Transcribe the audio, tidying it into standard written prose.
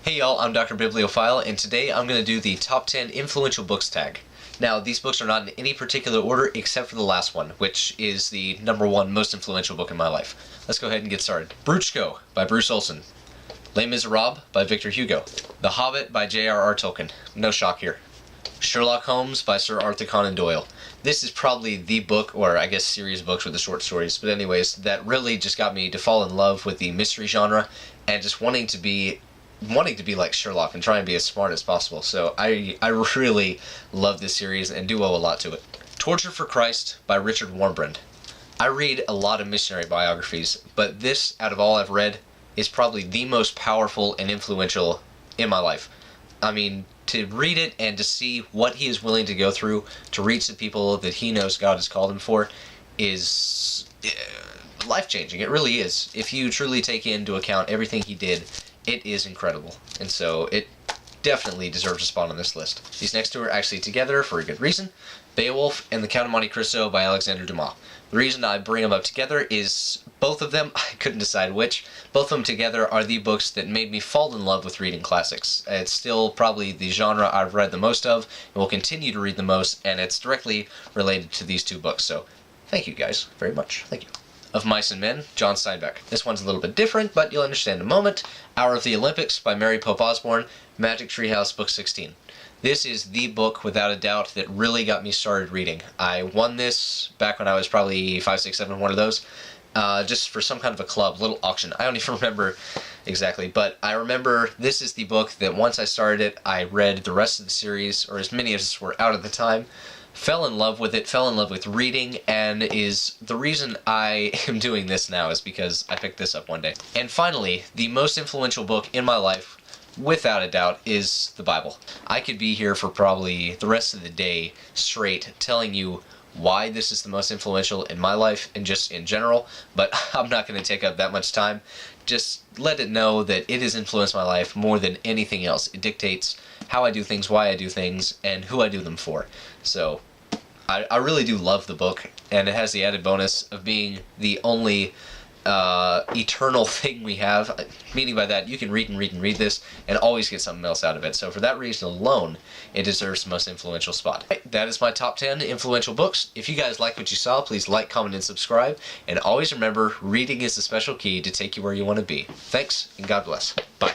Hey y'all, I'm DRBibliophile, and today I'm going to do the top 10 influential books tag. Now, these books are not in any particular order except for the last one, which is the #1 most influential book in my life. Let's go ahead and get started. Bruchko by Bruce Olson. Les Miserables by Victor Hugo. The Hobbit by J.R.R. Tolkien. No shock here. Sherlock Holmes by Sir Arthur Conan Doyle. This is probably the book, or I guess series of books with the short stories, but anyways, that really just got me to fall in love with the mystery genre and just wanting to be like Sherlock and try and be as smart as possible. So I really love this series and do owe a lot to it. Torture for Christ by Richard Wurmbrand. I read a lot of missionary biographies, but this, out of all I've read, is probably the most powerful and influential in my life. I mean, to read it and to see what he is willing to go through to reach the people that he knows God has called him for is life-changing. It really is. If you truly take into account everything he did, it is incredible. And so it definitely deserves a spot on this list. These next two are actually together for a good reason. Beowulf and The Count of Monte Cristo by Alexander Dumas. The reason I bring them up together is both of them, I couldn't decide which, both of them together are the books that made me fall in love with reading classics. It's still probably the genre I've read the most of, and will continue to read the most, and it's directly related to these two books, so thank you guys very much. Thank you. Of Mice and Men, John Steinbeck. This one's a little bit different, but you'll understand in a moment. Hour of the Olympics by Mary Pope Osborne, Magic Treehouse, Book 16. This is the book, without a doubt, that really got me started reading. I won this back when I was probably 5, 6, 7, one of those, just for some kind of a club, little auction. I don't even remember exactly, but I remember this is the book that once I started it, I read the rest of the series, or as many as were out at the time, fell in love with it, fell in love with reading, and is the reason I am doing this now is because I picked this up one day. And finally, the most influential book in my life, without a doubt, is the Bible. I could be here for probably the rest of the day straight telling you why this is the most influential in my life and just in general, but I'm not going to take up that much time. Just let it know that it has influenced my life more than anything else. It dictates how I do things, why I do things, and who I do them for. So I really do love the book, and it has the added bonus of being the only eternal thing we have, meaning by that you can read and read and read this and always get something else out of it. So for that reason alone, it deserves the most influential spot. That is my top 10 influential books. If you guys like what you saw, please like, comment, and subscribe. And always remember, reading is the special key to take you where you want to be. Thanks, and God bless. Bye.